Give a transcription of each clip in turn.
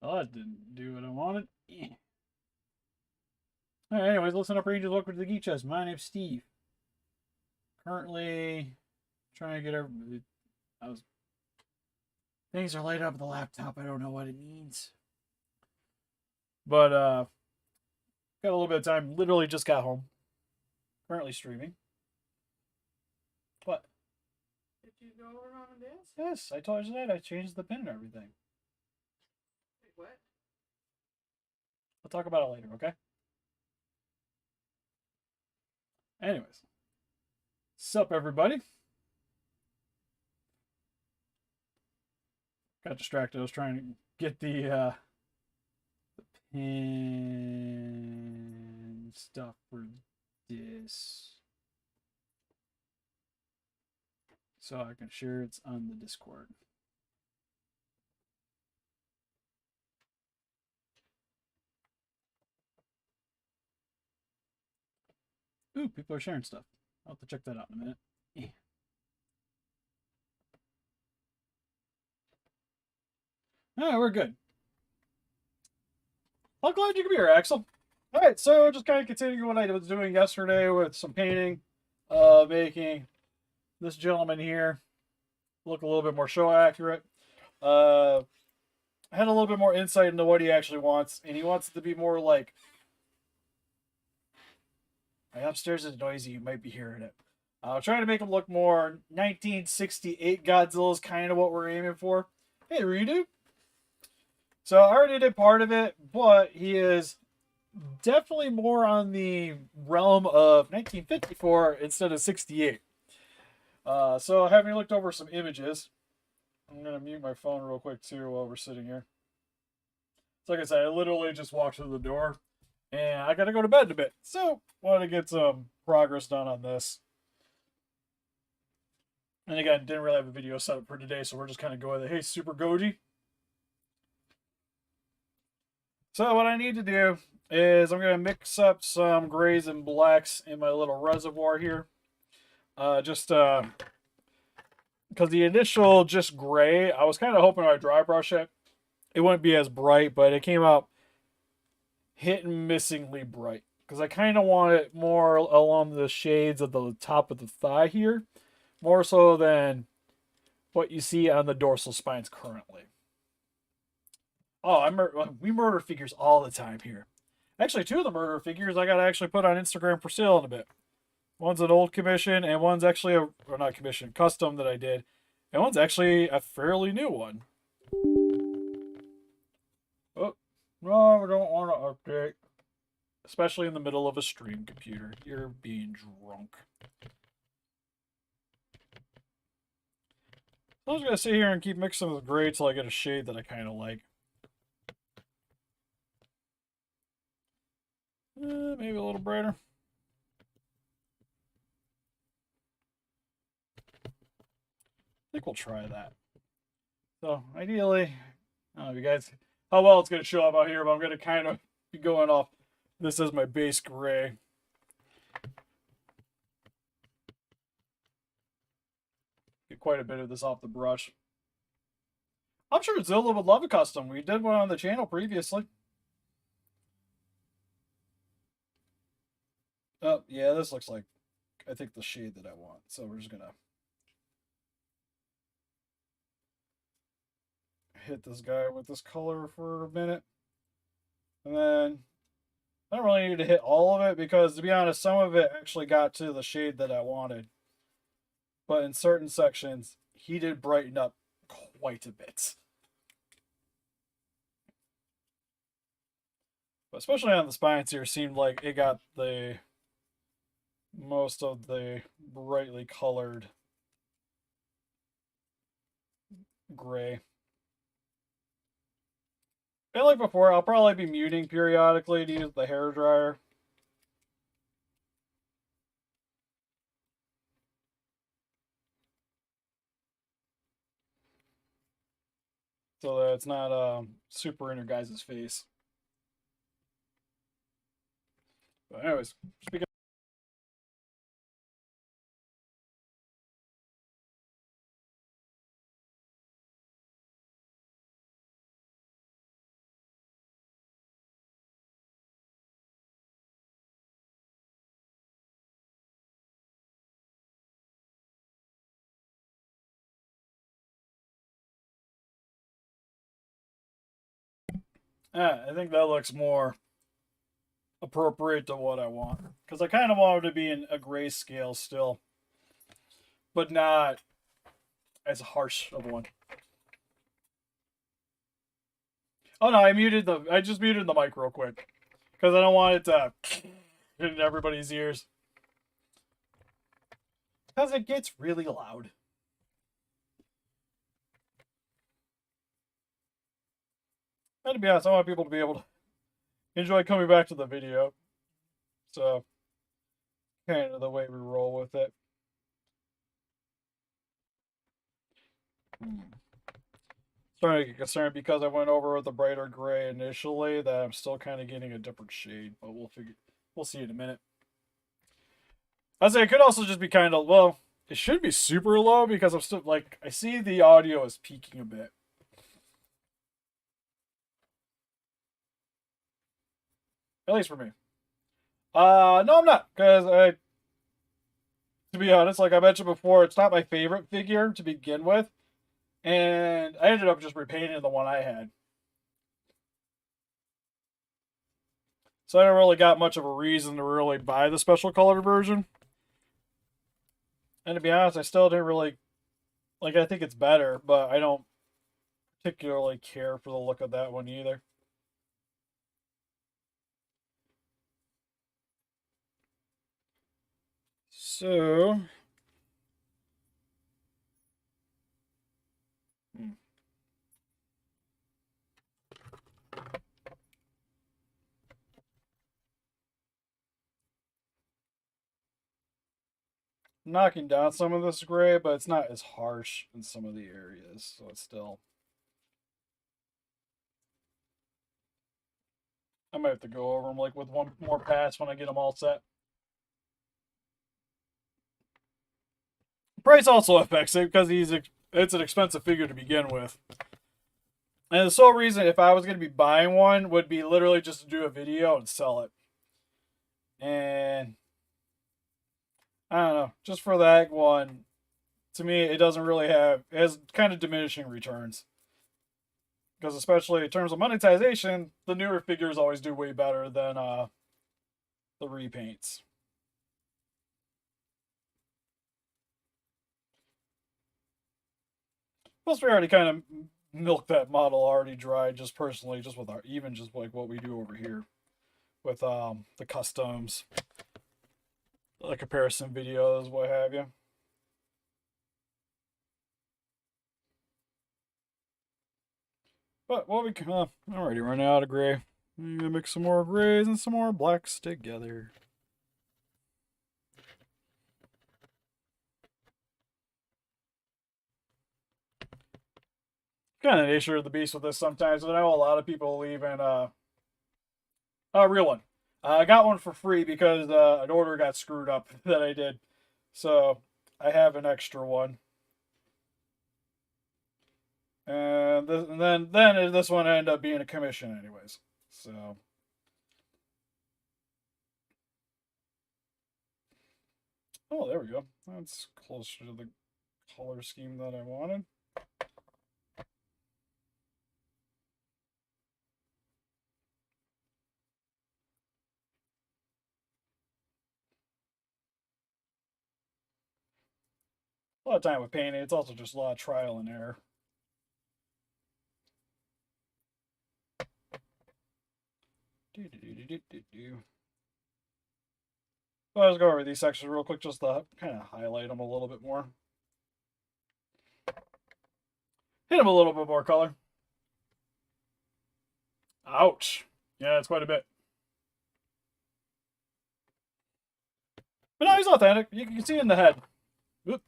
Oh, that didn't do what I wanted. Eh. All right, anyways, listen up, Rangers. Welcome to the Geek Chest. My name's Steve. Currently trying to get everybody. I was Things are light up on the laptop. I don't know what it means. But got a little bit of time. Literally just got home. Currently streaming. What? Did you go over on this? Yes, I told you that. I changed the pin and everything. Wait, what? We'll talk about it later, okay? Anyways. Sup, everybody? Got distracted. I was trying to get the pin stuff for this. So I can share it's on the Discord. Ooh, people are sharing stuff. I'll have to check that out in a minute. Yeah. All right, we're good. I'm glad you could be here, Axel. All right, so just kind of continuing what I was doing yesterday with some painting, making this gentleman here look a little bit more show accurate. I had a little bit more insight into what he actually wants, and he wants it to be more like. Upstairs is noisy. You might be hearing it. Trying to make him look more 1968 Godzilla is kind of what we're aiming for. Hey, redo. So I already did part of it, but he is definitely more on the realm of 1954 instead of 68. So having looked over some images, I'm going to mute my phone real quick too while we're sitting here. So like I said, I literally just walked through the door and I got to go to bed in a bit. So wanted to get some progress done on this. And again, didn't really have a video set up for today, so we're just kind of going, hey, Super Goji. So what I need to do is I'm going to mix up some grays and blacks in my little reservoir here. Just because the initial just gray, I was kind of hoping when I dry brush it, it wouldn't be as bright, but it came out hit and missingly bright. Because I kind of want it more along the shades of the top of the thigh here, more so than what you see on the dorsal spines currently. Oh, we murder figures all the time here. Actually, two of the murder figures I got to actually put on Instagram for sale in a bit. One's an old commission, and one's actually or not commission, custom that I did. And one's actually a fairly new one. Oh, no, we don't want to update. Especially in the middle of a stream, computer. You're being drunk. I'm just going to sit here and keep mixing the gray till I get a shade that I kind of like. Maybe a little brighter. I think we'll try that. So, ideally, I don't know if you guys, how well it's going to show up out here, but I'm going to kind of be going off this as my base gray. Get quite a bit of this off the brush. I'm sure Zilla would love a custom. We did one on the channel previously. Oh, yeah, this looks like, I think, the shade that I want. So we're just going to hit this guy with this color for a minute. And then I don't really need to hit all of it because, to be honest, some of it actually got to the shade that I wanted. But in certain sections, he did brighten up quite a bit. But especially on the spines here, seemed like it got the most of the brightly colored gray. And like before, I'll probably be muting periodically to use the hair dryer. So that it's not super in your guys' face. But anyways, speaking I think that looks more appropriate to what I want. Because I kind of want it to be in a grayscale still, but not as harsh of one. Oh no, I just muted the mic real quick. Because I don't want it to in everybody's ears. Because it gets really loud. And to be honest, I want people to be able to enjoy coming back to the video. So, kind of the way we roll with it. Starting to get concerned because I went over with a brighter gray initially that I'm still kind of getting a different shade, but we'll see in a minute. I say it could also just be kind of well, it should be super low because I'm still like I see the audio is peaking a bit. At least for me. No, I'm not because to be honest, like I mentioned before, it's not my favorite figure to begin with, and I ended up just repainting the one I had. So I don't really got much of a reason to really buy the special color version. And to be honest, I still didn't really like. I think it's better, but I don't particularly care for the look of that one either. So, knocking down some of this gray, but it's not as harsh in some of the areas. So it's still. I might have to go over them like with one more pass when I get them all set. Price also affects it because it's an expensive figure to begin with. And the sole reason if I was going to be buying one would be literally just to do a video and sell it. And I don't know, just for that one, to me, it doesn't really have, it has kind of diminishing returns. Because especially in terms of monetization, the newer figures always do way better than the repaints. Plus, we already kind of milked that model already dry, just personally, just with our even just like what we do over here with the customs, the comparison videos, what have you. But what we can, already running out of gray. I'm gonna mix some more grays and some more blacks together. Kind of nature of the beast with this sometimes. I know a lot of people leave in a real one. I got one for free because an order got screwed up that I did, so I have an extra one. And then this one ended up being a commission anyways. So oh, there we go. That's closer to the color scheme that I wanted. A lot of time with painting. It's also just a lot of trial and error. Well, let's go over these sections real quick just to kind of highlight them a little bit more. Hit them a little bit more color. Ouch. Yeah, it's quite a bit. But no, he's authentic. You can see in the head. Oop.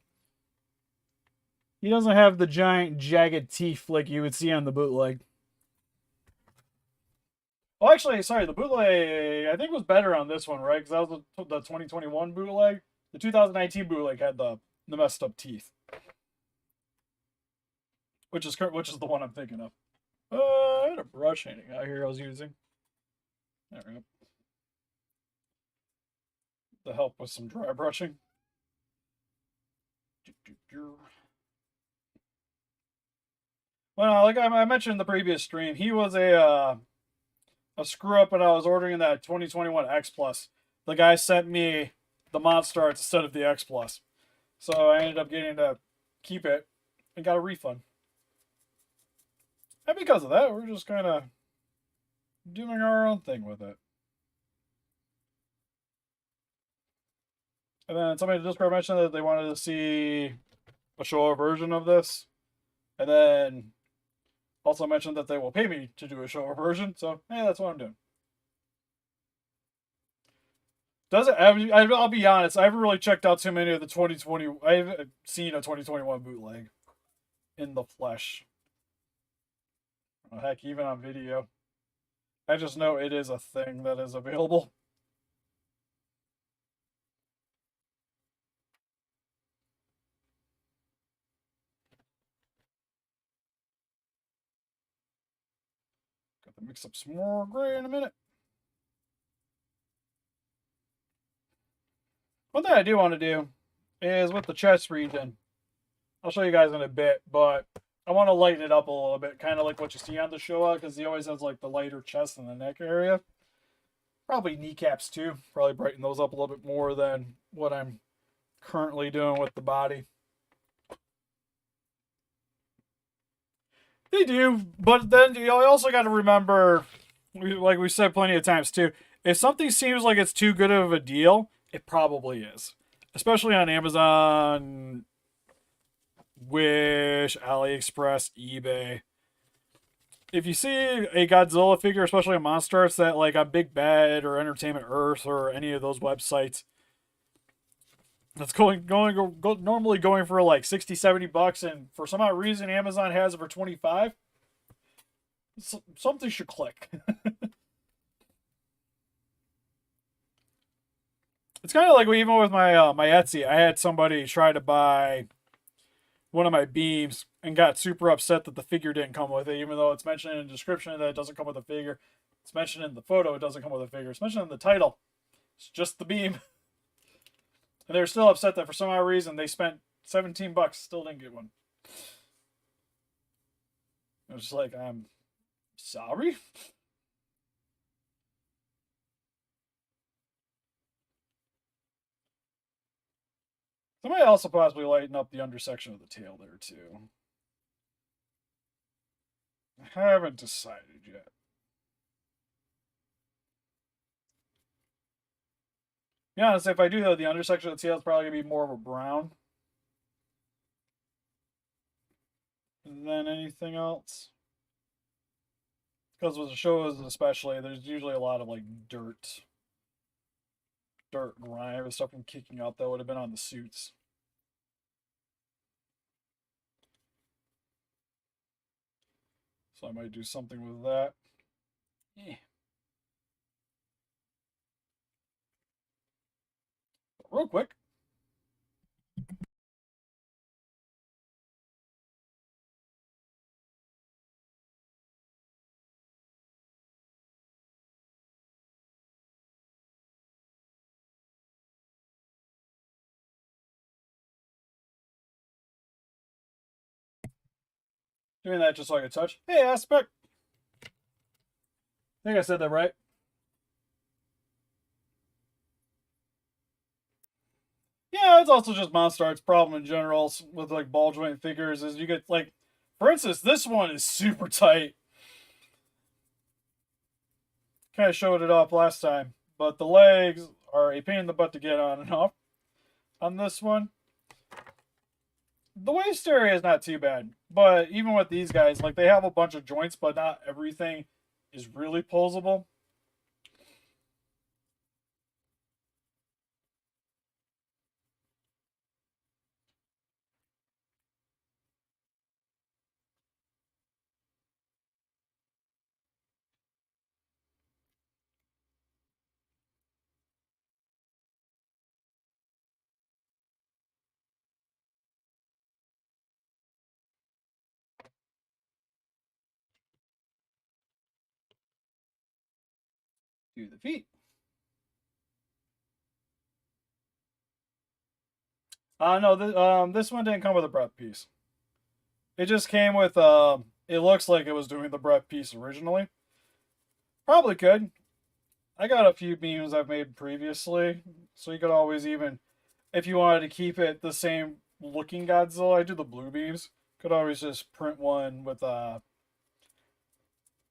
He doesn't have the giant jagged teeth like you would see on the bootleg. Oh, actually, sorry, the bootleg I think was better on this one, right? Because that was the 2021 bootleg. The 2019 bootleg had the messed up teeth, which is the one I'm thinking of. I had a brush hanging out here I was using. There we go. To help with some dry brushing. Well, like I mentioned in the previous stream, he was a a screw up when I was ordering that 2021 X Plus. The guy sent me the MonsterArts instead of the X Plus. So I ended up getting to keep it and got a refund. And because of that, we're just kind of doing our own thing with it. And then somebody in Discord mentioned that they wanted to see a Showa version of this. And then also mentioned that they will pay me to do a Showa version. So, hey, that's what I'm doing. Does it? I'll be honest. I haven't really checked out too many of the 2020. I haven't seen a 2021 bootleg in the flesh. Oh, heck, even on video. I just know it is a thing that is available. Got to mix up some more gray in a minute. One thing I do want to do is with the chest region. I'll show you guys in a bit, but I want to lighten it up a little bit, kind of like what you see on the Showa, because he always has like the lighter chest and the neck area. Probably kneecaps too. Probably brighten those up a little bit more than what I'm currently doing with the body. They do, but then you also got to remember, like we said plenty of times too, if something seems like it's too good of a deal, it probably is. Especially on Amazon, Wish, AliExpress, eBay. If you see a Godzilla figure, especially a MonsterArts, that like on Big Bad or Entertainment Earth or any of those websites, that's normally going for like 60, 70 bucks, and for some odd reason Amazon has it for 25. Something should click. It's kind of like even with my Etsy, I had somebody try to buy one of my beams and got super upset that the figure didn't come with it, even though it's mentioned in the description that it doesn't come with a figure. It's mentioned in the photo it doesn't come with a figure. It's mentioned in the title. It's just the beam. And they're still upset that for some odd reason they spent 17 bucks, still didn't get one. I was just like, I'm sorry. Somebody also possibly lighten up the undersection of the tail there too. I haven't decided yet. To be honest, if I do though, the undersection of the tail is probably gonna be more of a brown than anything else. Because with the shows especially, there's usually a lot of like dirt grime and stuff from kicking out that would have been on the suits. So I might do something with that. Yeah. Real quick. Doing that just so I can touch. Hey, Aspect. I think I said that right. Yeah, it's also just MonsterArts' problem in general with like ball joint figures is you get like, for instance, this one is super tight. Kind of showed it off last time, but the legs are a pain in the butt to get on and off on this one. The waist area is not too bad, but even with these guys, like they have a bunch of joints, but not everything is really posable. Do the feet. No, this one didn't come with a breath piece. It just came with it looks like it was doing the breath piece originally. Probably could. I got a few beams I've made previously, so you could always even, if you wanted to keep it the same looking Godzilla, I do the blue beams. Could always just print one with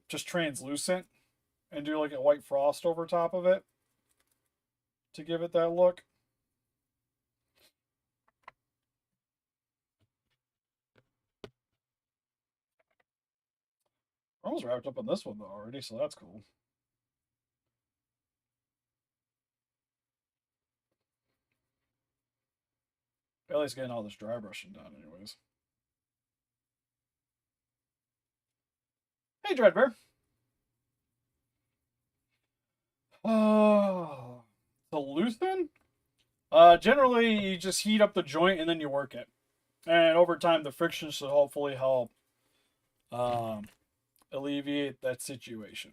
just translucent and do like a white frost over top of it to give it that look. We're almost wrapped up on this one though already, so that's cool. At least getting all this dry brushing done, anyways. Hey, Dreadbear. Oh, the loosen? Generally, you just heat up the joint and then you work it. And over time, the friction should hopefully help um, alleviate that situation.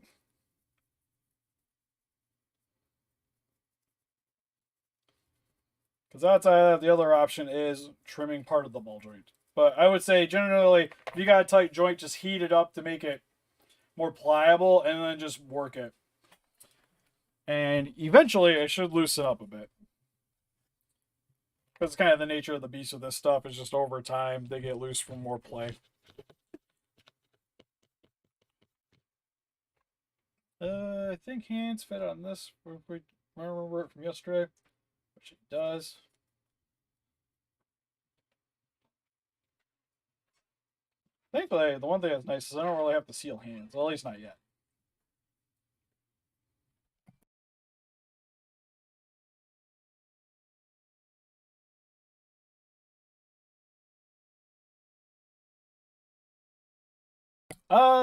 Because that's the other option is trimming part of the ball joint. But I would say generally, if you got a tight joint, just heat it up to make it more pliable and then just work it. And eventually, it should loosen up a bit. That's kind of the nature of the beast of this stuff. Is just over time they get loose from more play. I think hands fit on this. If we remember it from yesterday, which it does. Thankfully, the one thing that's nice is I don't really have to seal hands. Well, at least not yet.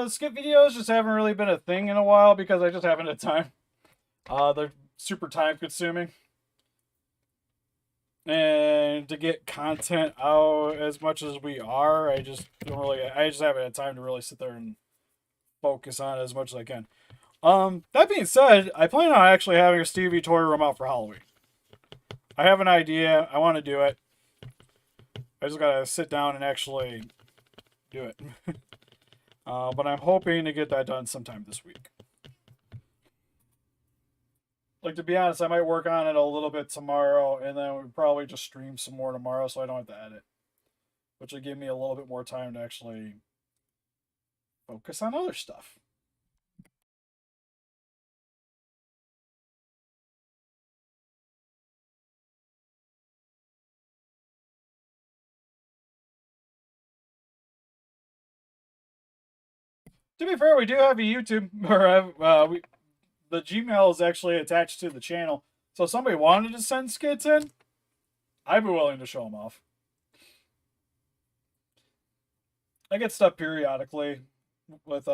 Skip videos just haven't really been a thing in a while because I just haven't had time. They're super time consuming. And to get content out as much as we are, I just haven't had time to really sit there and focus on it as much as I can. That being said, I plan on actually having a Stevie toy room out for Halloween. I have an idea. I want to do it. I just gotta sit down and actually do it. But I'm hoping to get that done sometime this week. Like, to be honest, I might work on it a little bit tomorrow, and then we'll probably just stream some more tomorrow so I don't have to edit. Which will give me a little bit more time to actually focus on other stuff. To be fair, we do have a YouTube, or the Gmail is actually attached to the channel. So if somebody wanted to send skits in, I'd be willing to show them off. I get stuff periodically with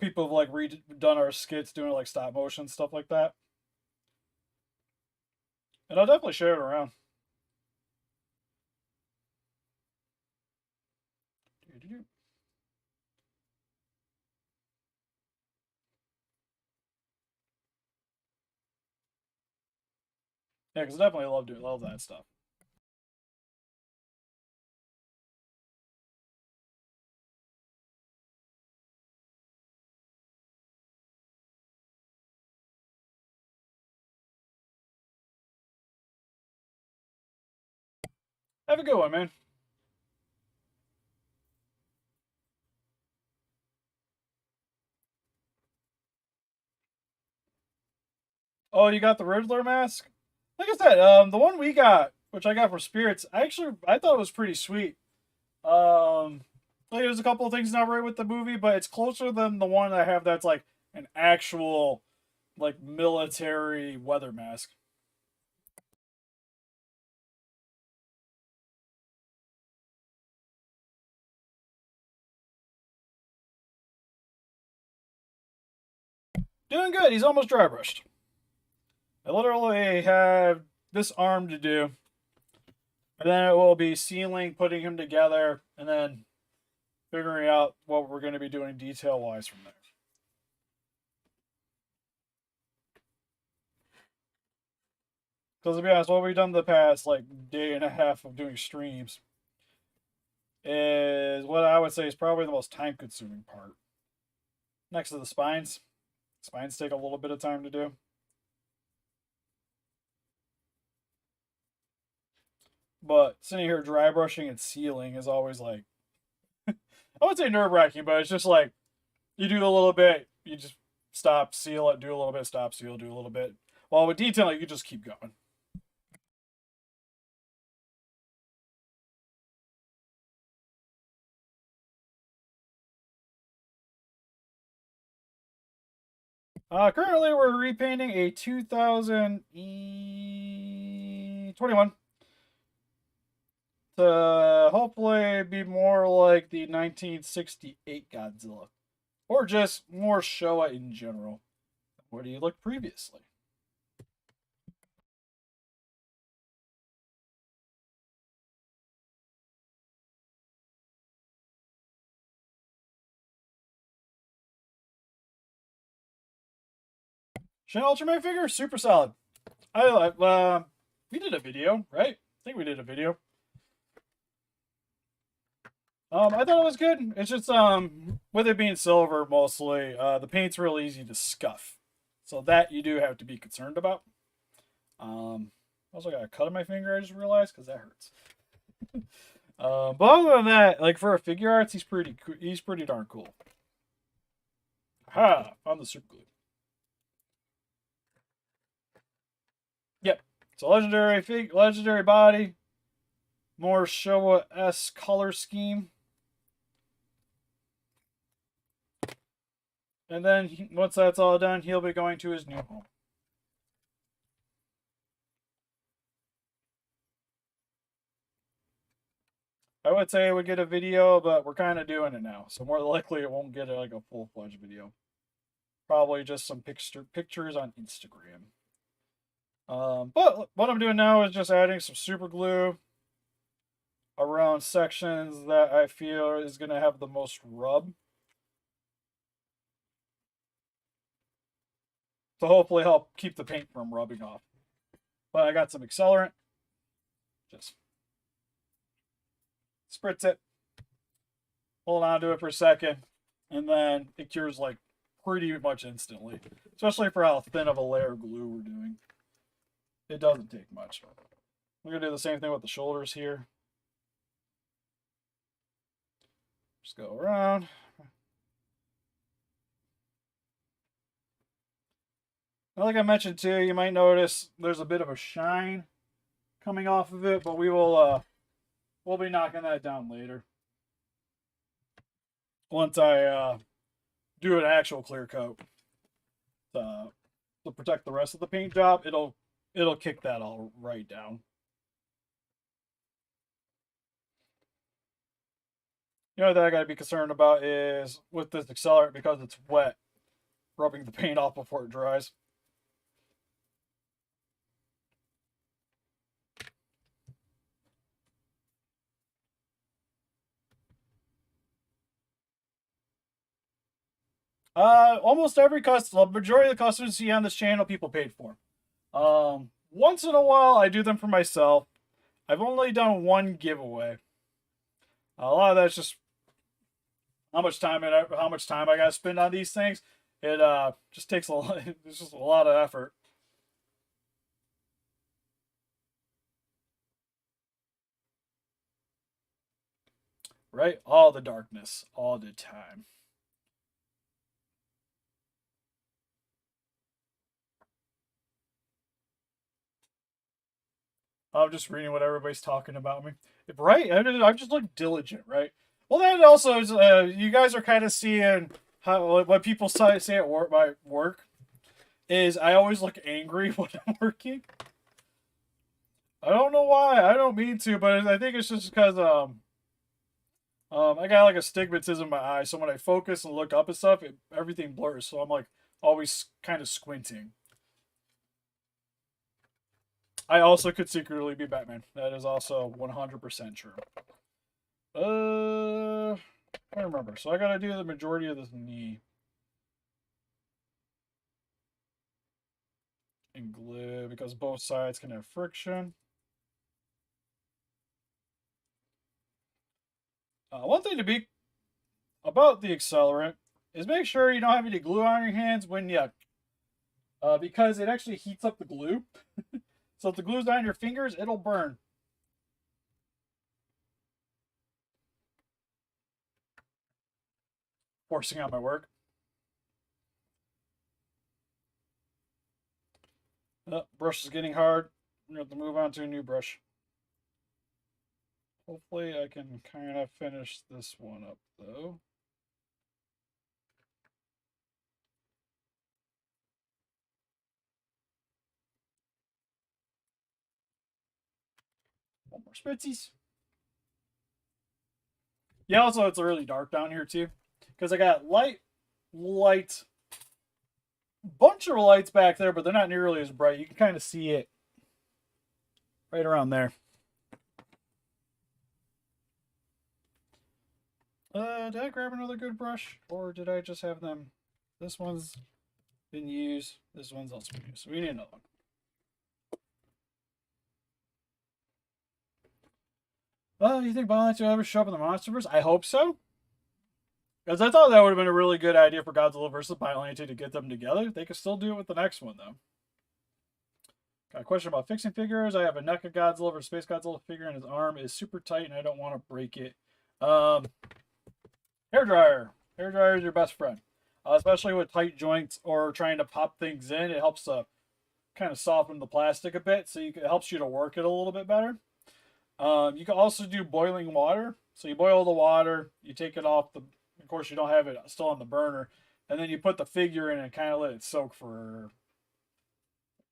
people have like redone our skits doing like stop motion stuff like that. And I'll definitely share it around. Yeah, because I definitely love that stuff. Have a good one, man. Oh, you got the Riddler mask? Like I said, the one we got, which I got from Spirits, I thought it was pretty sweet. Like there's a couple of things not right with the movie, but it's closer than the one I have that's like an actual like military weather mask. Doing good. He's almost dry brushed. I literally have this arm to do, and then it will be sealing, putting him together, and then figuring out what we're going to be doing detail wise from there. Because to be honest, what we've done the past like day and a half of doing streams is what I would say is probably the most time consuming part. next to the spines. Spines take a little bit of time to do. But sitting here dry brushing and sealing is always like, I would say nerve wracking, but it's just like you do a little bit, you just stop, seal it, do a little bit, stop, seal, do a little bit. While with detailing, you just keep going. Currently, we're repainting a 2021 to hopefully be more like the 1968 Godzilla, or just more Showa in general. What do you look previously? Shin Ultraman figure, super solid. We did a video, right? I think we did a video. I thought it was good. It's just with it being silver mostly, the paint's real easy to scuff, so that you do have to be concerned about. Also got a cut on my finger. I just realized because that hurts. But other than that, like for a figure arts, he's pretty darn cool. Ha! Found the super glue. Yep. It's a legendary body. More Showa-esque color scheme. And then once that's all done, he'll be going to his new home. I would say it would get a video, but we're kind of doing it now. So more likely it won't get like a full-fledged video. Probably just some pictures on Instagram. But what I'm doing now is just adding some super glue around sections that I feel is going to have the most rub. To hopefully help keep the paint from rubbing off. But I got some accelerant. Just spritz it. Hold on to it for a second. And then it cures like pretty much instantly. Especially for how thin of a layer of glue we're doing. It doesn't take much. We're going to do the same thing with the shoulders here. Just go around. Now, like I mentioned too, you might notice there's a bit of a shine coming off of it, but we'll be knocking that down later. Once I do an actual clear coat to protect the rest of the paint job, it'll kick that all right down. The only thing I gotta be concerned about is with this accelerant, because it's wet, rubbing the paint off before it dries. Almost every the majority of the customers you see on this channel, people paid for. Once in a while, I do them for myself. I've only done one giveaway. A lot of that's just how much time I gotta spend on these things. It just takes a lot. It's just a lot of effort. Right? All the darkness, all the time. I'm just reading what everybody's talking about me. Right? I just look diligent, right? Well, that also is, you guys are kind of seeing how what people say at work. My work is I always look angry when I'm working. I don't know why. I don't mean to, but I think it's just because I got like astigmatism in my eye, so when I focus and look up and stuff, everything blurs. So I'm like always kind of squinting. I also could secretly be Batman. That is also 100% true. I remember. So I gotta do the majority of this knee. And glue, because both sides can have friction. One thing to be about the accelerant is make sure you don't have any glue on your hands when you, because it actually heats up the glue. So if the glue's on your fingers, it'll burn. Forcing out my work. Oh, brush is getting hard. I'm going to have to move on to a new brush. Hopefully I can kind of finish this one up, though. One more spitsies. Yeah, also it's really dark down here, too. Because I got light, bunch of lights back there, but they're not nearly as bright. You can kind of see it right around there. Did I grab another good brush? Or did I just have them? This one's been used. This one's also been used. So we need another one. You think violence will ever show up in the Monsterverse? I hope so. Because I thought that would have been a really good idea for Godzilla versus Biollante to get them together. They could still do it with the next one, though. Got a question about fixing figures. I have a NECA Godzilla versus Space Godzilla figure, and his arm is super tight, and I don't want to break it. Hairdryer. Hairdryer is your best friend. Especially with tight joints or trying to pop things in. It helps to kind of soften the plastic a bit, so it helps you to work it a little bit better. You can also do boiling water. So you boil the water, you take it off the... Of course, you don't have it still on the burner. And then you put the figure in and kind of let it soak for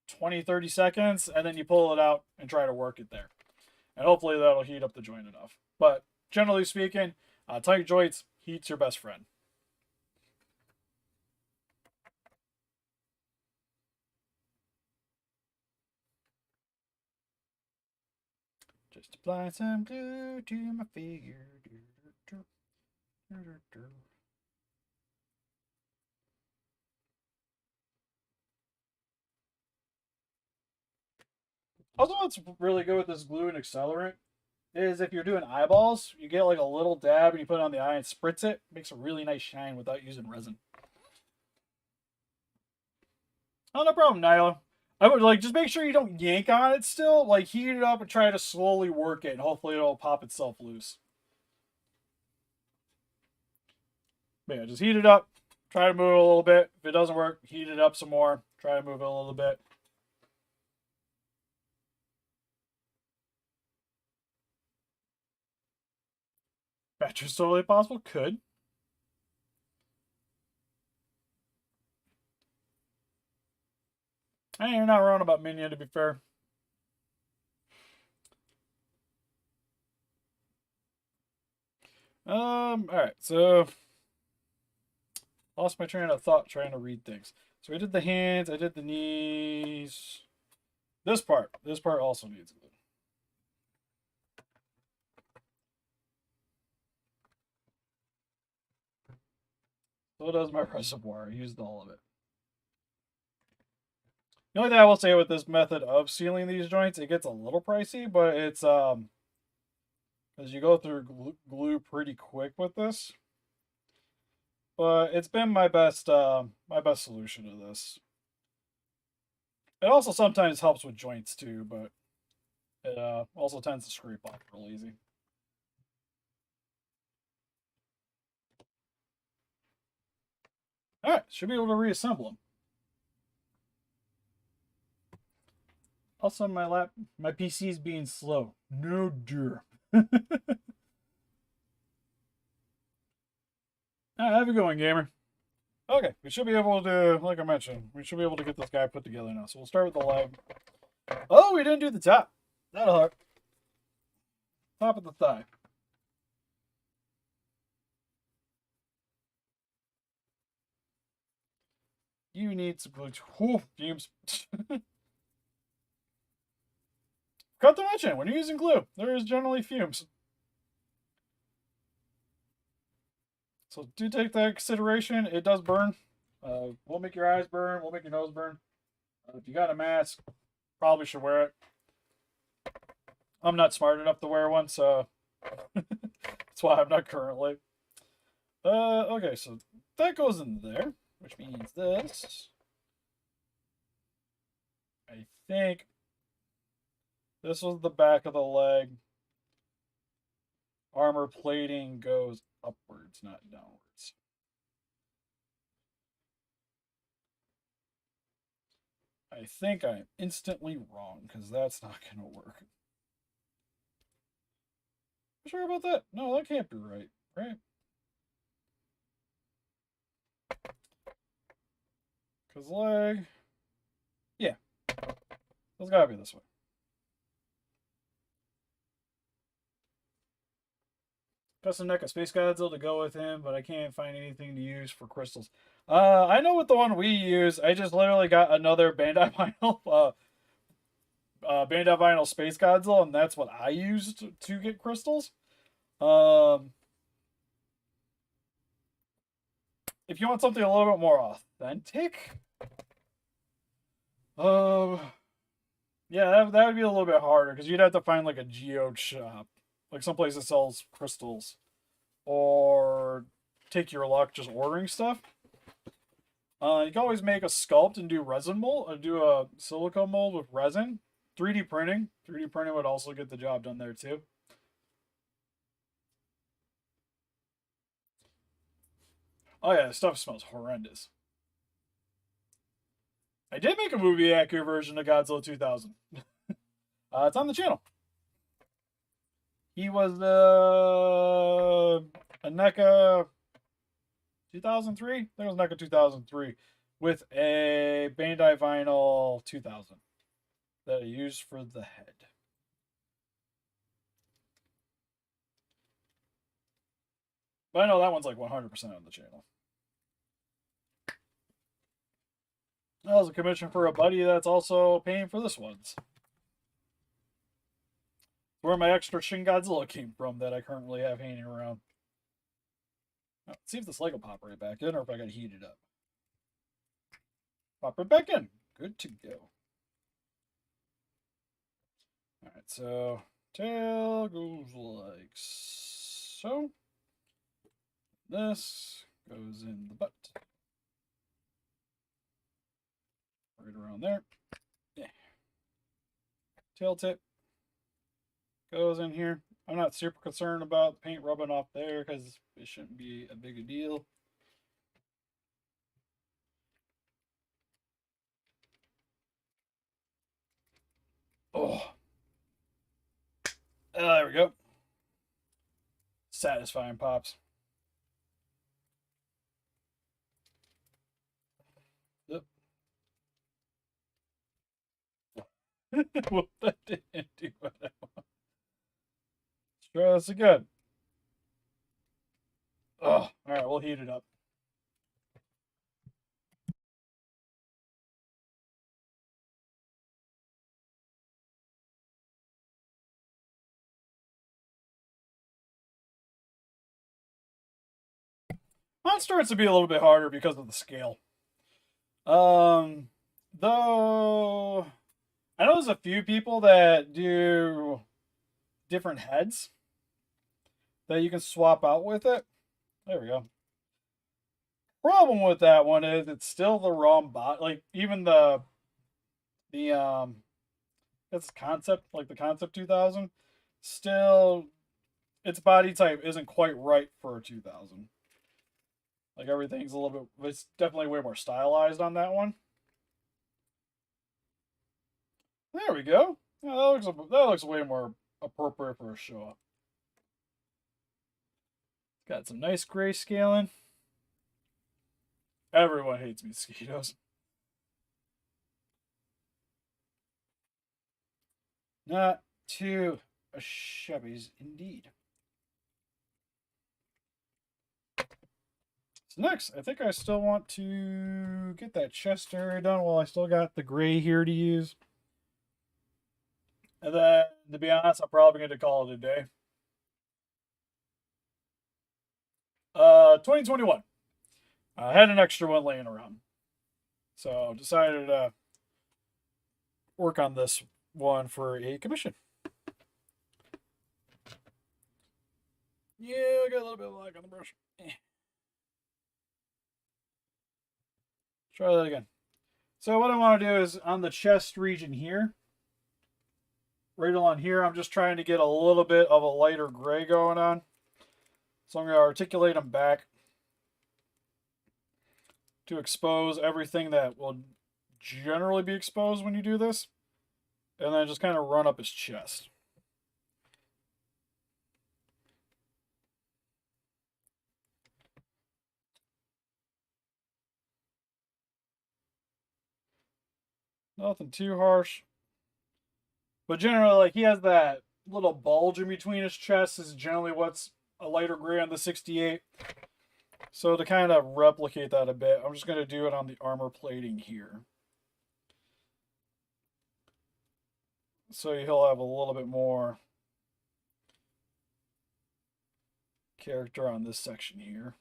20, 30 seconds. And then you pull it out and try to work it there. And hopefully that'll heat up the joint enough. But generally speaking, tight joints, heat's your best friend. Just apply some glue to my figure. Also, what's really good with this glue and accelerant is if you're doing eyeballs, you get like a little dab and you put it on the eye and spritz it. It makes a really nice shine without using resin. Oh, no problem, Nyla. I would like just make sure you don't yank on it still. Like heat it up and try to slowly work it, and hopefully it'll pop itself loose. But yeah, just heat it up. Try to move it a little bit. If it doesn't work, heat it up some more. Try to move it a little bit. Batch totally possible. Could. Hey, you're not wrong about Minion, to be fair. Alright, so lost my train of thought trying to read things. So I did the hands, I did the knees. This part also needs glue. So does my reservoir. I used all of it. The only thing I will say with this method of sealing these joints, it gets a little pricey, but it's as you go through glue pretty quick with this. But it's been my best solution to this. It also sometimes helps with joints too, but it also tends to scrape off real easy. All right, should be able to reassemble them. Also, my PC is being slow. No dear. Have a good one, gamer. Okay, we should be able to, like I mentioned, we should be able to get this guy put together now. So we'll start with the leg. Oh, we didn't do the top. That'll hurt. Top of the thigh. You need some glue. Whew, fumes. Cut to mention, when you're using glue, there is generally fumes. So do take that into consideration. It does burn. Will make your eyes burn. Will make your nose burn. If you got a mask, probably should wear it. I'm not smart enough to wear one, so that's why I'm not currently. Okay, so that goes in there, which means this. I think this was the back of the leg. Armor plating goes upwards, not downwards. I think I'm instantly wrong because that's not going to work. Sure about that? No, that can't be right, right? Because leg. Yeah. That's gotta be this way. Custom neck of Space Godzilla to go with him, but I can't find anything to use for crystals. I know what the one we use. I just literally got another Bandai Vinyl, Bandai Vinyl Space Godzilla, and that's what I used to get crystals. If you want something a little bit more authentic, yeah, that would be a little bit harder because you'd have to find like a geode shop, like someplace that sells crystals, or take your luck just ordering stuff. You can always make a sculpt and do resin mold, or do a silicone mold with resin. 3D printing. 3D printing would also get the job done there too. Oh yeah, the stuff smells horrendous. I did make a movie accurate version of Godzilla 2000. It's on the channel. He was a NECA 2003. I think it was NECA 2003 with a Bandai Vinyl 2000 that I used for the head. But I know that one's like 100% on the channel. That was a commission for a buddy that's also paying for this one's. Where my extra Shin Godzilla came from that I currently have hanging around. Let's see if this Lego pop right back in or if I gotta heat it up. Pop it back in. Good to go. Alright, so tail goes like so. This goes in the butt. Right around there. Yeah. Tail tip goes in here. I'm not super concerned about paint rubbing off there because it shouldn't be a big a deal. Oh. There we go. Satisfying pops. Yep. Well, that didn't do what I want. Let's try this again. Oh, all right, we'll heat it up. MonsterArts to be a little bit harder because of the scale. Though I know there's a few people that do different heads that you can swap out with it. There we go. Problem with that one is it's still the wrong bot. Like even the it's concept, like the concept 2000, still its body type isn't quite right for a 2000. Like everything's a little bit, it's definitely way more stylized on that one. There we go. Yeah, that looks way more appropriate for a Showa. Got some nice grayscaling. Everyone hates mosquitoes. Not too shabby indeed. So next, I think I still want to get that chest area done while I still got the gray here to use. And then, to be honest, I'm probably going to call it a day. 2021. I had an extra one laying around. So decided to work on this one for a commission. Yeah, I got a little bit of lag on the brush. Try that again. So what I want to do is on the chest region here, right along here, I'm just trying to get a little bit of a lighter gray going on. So I'm going to articulate them back to expose everything that will generally be exposed when you do this. And then just kind of run up his chest. Nothing too harsh. But generally, like, he has that little bulge in between his chest is generally what's a lighter gray on the 68. So to kind of replicate that a bit, I'm just going to do it on the armor plating here. So he'll have a little bit more character on this section here.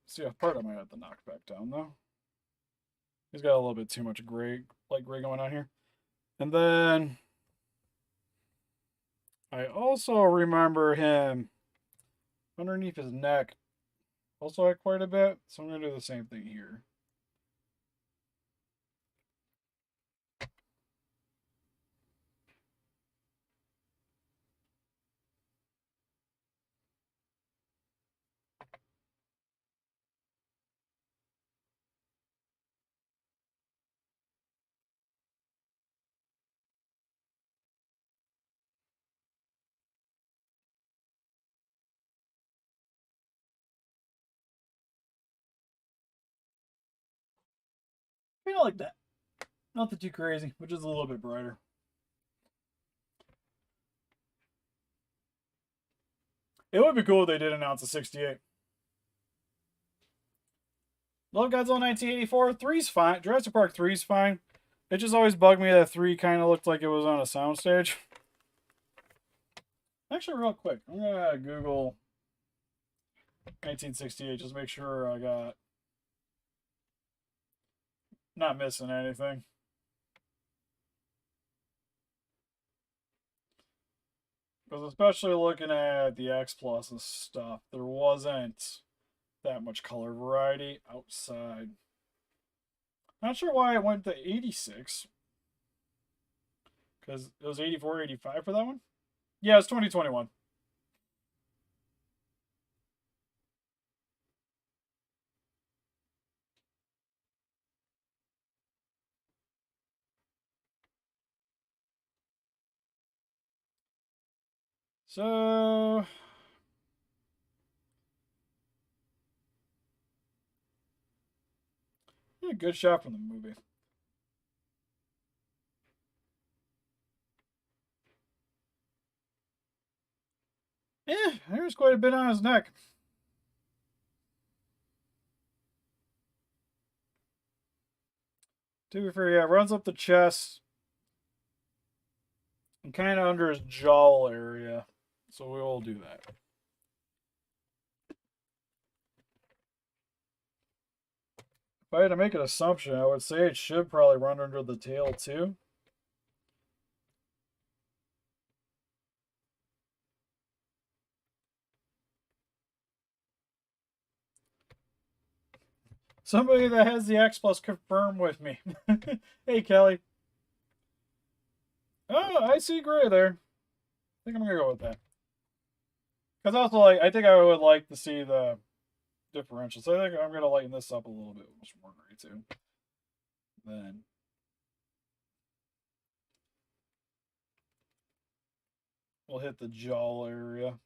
See, part I might have to knock back down though. He's got a little bit too much gray, light gray going on here. And then I also remember him underneath his neck also had quite a bit. So I'm going to do the same thing here. I like that. Nothing too crazy, which is a little bit brighter. It would be cool if they did announce a 68. Love Godzilla 1984. 3's fine. Jurassic Park 3's fine. It just always bugged me that 3 kind of looked like it was on a soundstage. Actually, real quick, I'm going to Google 1968 just make sure I got not missing anything. Because especially looking at the X Plus and stuff, there wasn't that much color variety outside. Not sure why it went to 86. Because it was 84, 85 for that one? Yeah, it's 2021. So, yeah, good shot from the movie. Yeah, there's quite a bit on his neck. To be fair, yeah, runs up the chest and kind of under his jaw area. So we will do that. If I had to make an assumption, I would say it should probably run under the tail too. Somebody that has the X Plus confirm with me. Hey, Kelly. Oh, I see gray there. I think I'm gonna go with that. Because also, like, I think I would like to see the differential. So I think I'm gonna lighten this up a little bit with more gray too. Then we'll hit the jaw area.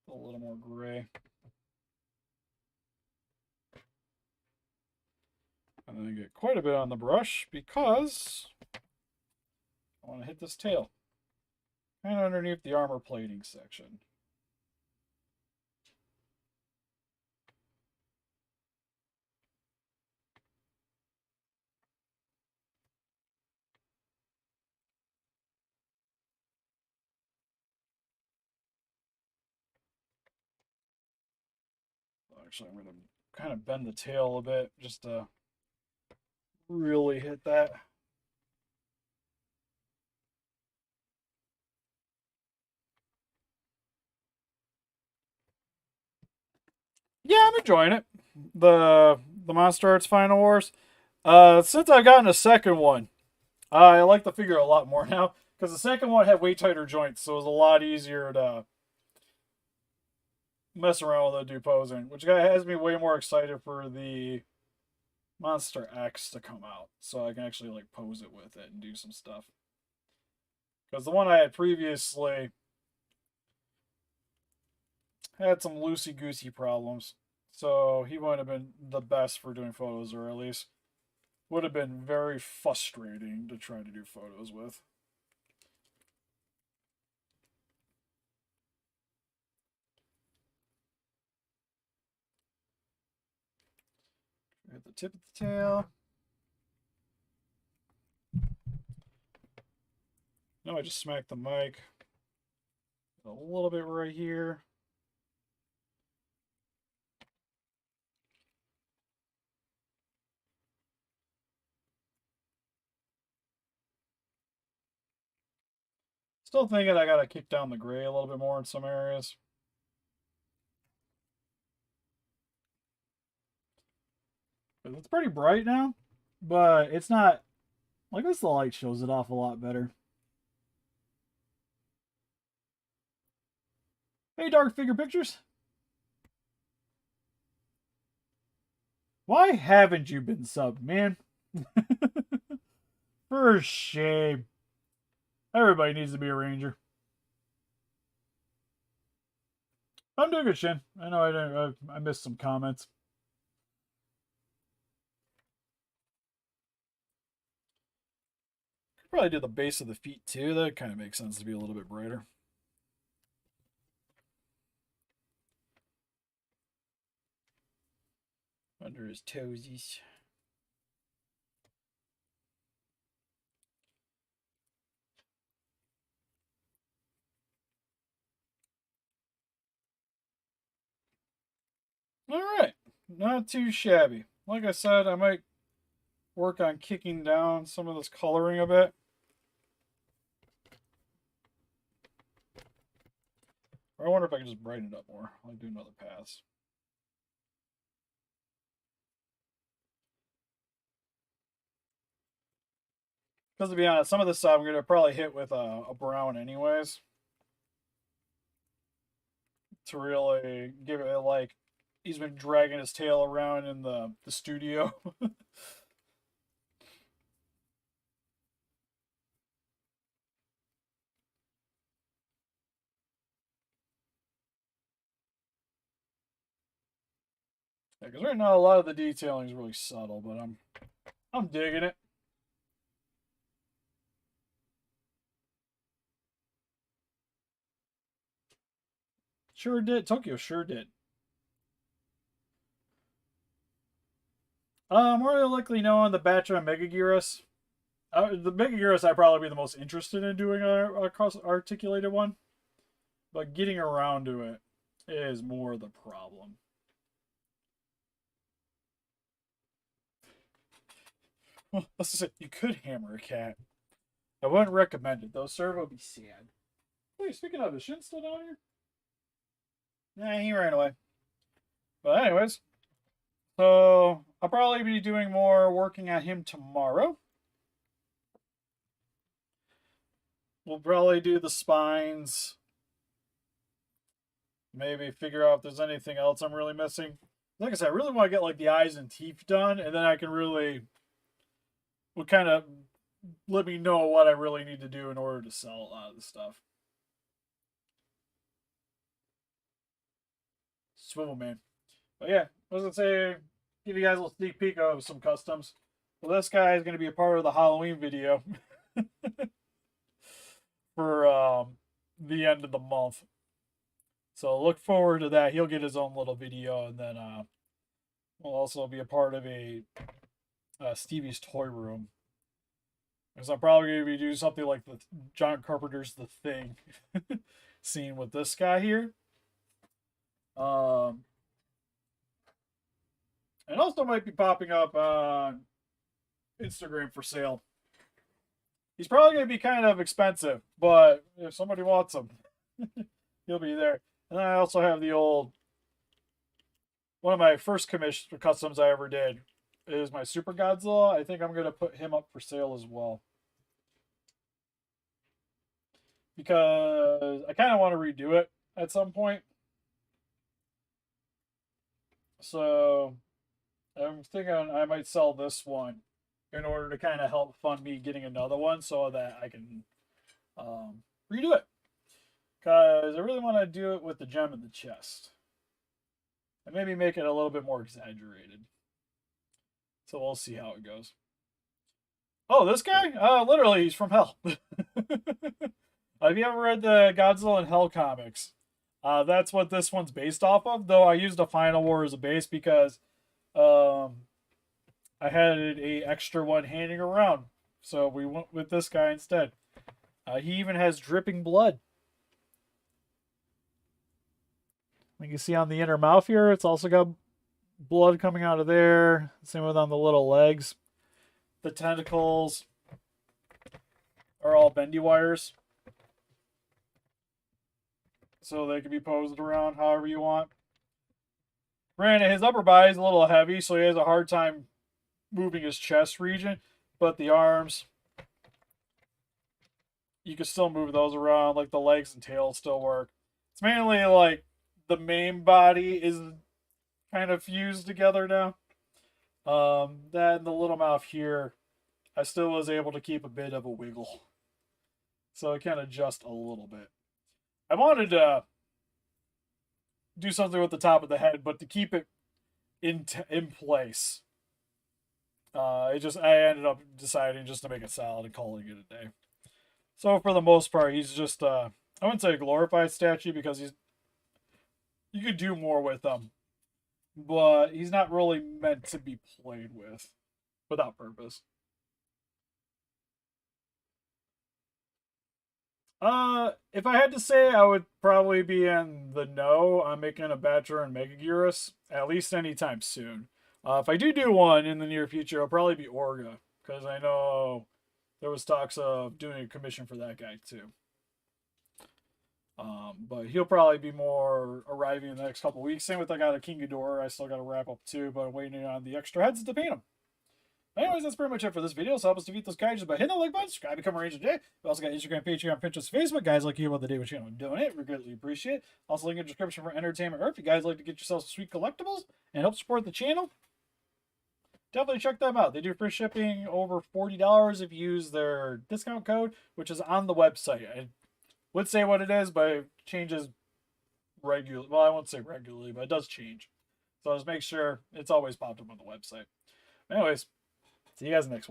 A little more gray. And then get quite a bit on the brush because I want to hit this tail. And underneath the armor plating section. Actually, I'm going to kind of bend the tail a bit just to really hit that. Yeah, I'm enjoying it. The MonsterArts Final Wars. Since I've gotten a second one, I like the figure a lot more now because the second one had way tighter joints, so it was a lot easier to mess around with it, do posing, which has me way more excited for the Monster X to come out, so I can actually like pose it with it and do some stuff. Because the one I had previously had some loosey goosey problems, so he wouldn't have been the best for doing photos, or at least would have been very frustrating to try to do photos with. At the tip of the tail. No, I just smacked the mic a little bit right here. Still thinking I gotta kick down the gray a little bit more in some areas. It's pretty bright now, but it's not like this. The light shows it off a lot better. Hey, Dark Figure Pictures. Why haven't you been subbed, man? For shame. Everybody needs to be a ranger. I'm doing good, Shin. I know I missed some comments. Could probably do the base of the feet too. That kind of makes sense to be a little bit brighter. Under his toesies. All right, not too shabby. Like I said, I might work on kicking down some of this coloring a bit. Or I wonder if I can just brighten it up more. I'll do another pass. Because to be honest, some of this stuff I'm going to probably hit with a brown anyways. To really give it like he's been dragging his tail around in the studio. Because right now a lot of the detailing is really subtle, but I'm digging it. Sure did. Tokyo sure did. More than likely knowing the batch of Megaguirus. The Megaguirus I'd probably be the most interested in doing a cross-articulated one. But getting around to it is more the problem. Well, let's just say you could hammer a cat. I wouldn't recommend it, though. Servo would be sad. Wait, speaking of, is Shin still down here? Nah, he ran away. But anyways, so I'll probably be doing more working at him tomorrow. We'll probably do the spines. Maybe figure out if there's anything else I'm really missing. Like I said, I really want to get like the eyes and teeth done, and then I can really would kind of let me know what I really need to do in order to sell a lot of the stuff. Swivel man. But yeah, I was gonna say, give you guys a little sneak peek of some customs. Well, this guy is gonna be a part of the Halloween video for the end of the month. So look forward to that. He'll get his own little video, and then we'll also be a part of a Stevie's Toy Room. Because I'm probably going to be doing something like the John Carpenter's The Thing scene with this guy here. And also might be popping up on Instagram for sale. He's probably going to be kind of expensive, but if somebody wants him, he'll be there. And then I also have the old, one of my first commission customs I ever did is my Super Godzilla. I think I'm going to put him up for sale as well. Because I kind of want to redo it at some point. So I'm thinking I might sell this one in order to kind of help fund me getting another one so that I can redo it. Because I really want to do it with the gem in the chest. And maybe make it a little bit more exaggerated. So we'll see how it goes. Oh, this guy? Literally, he's from Hell. Have you ever read the Godzilla and Hell comics? That's what this one's based off of, though I used a Final War as a base because I had a extra one handing around. So we went with this guy instead. He even has dripping blood. You can see on the inner mouth here, it's also got blood coming out of there. Same with on the little legs. The tentacles are all bendy wires. So they can be posed around however you want. Granted, his upper body is a little heavy, so he has a hard time moving his chest region. But the arms, you can still move those around. Like the legs and tail still work. It's mainly like the main body is kind of fused together now. That and the little mouth here, I still was able to keep a bit of a wiggle. So I can adjust a little bit. I wanted to do something with the top of the head, but to keep it in place, I ended up deciding just to make it solid and calling it a day. So for the most part, he's just I wouldn't say a glorified statue because you could do more with him, but he's not really meant to be played with without purpose. If I had to say, I would probably be in the no on making a Badger and Megaguirus, at least anytime soon. If I do one in the near future, it'll probably be Orga, because I know there was talks of doing a commission for that guy too. But he'll probably be more arriving in the next couple weeks. Same with I got a King Ghidorah, I still got to wrap up too, but I'm waiting on the extra heads to paint them. Anyways, that's pretty much it for this video. So help us defeat those guys by hitting the like button, subscribe, become a ranger today. We also got Instagram, Patreon, Pinterest, Facebook. Guys like you about the day with channel donate. We greatly appreciate it. Also, link in the description for entertainment or if you guys like to get yourselves some sweet collectibles and help support the channel, definitely check them out. They do free shipping over $40 if you use their discount code, which is on the website. I would say what it is, but it changes regularly. Well, I won't say regularly, but it does change. So just make sure it's always popped up on the website. Anyways, see you guys next one.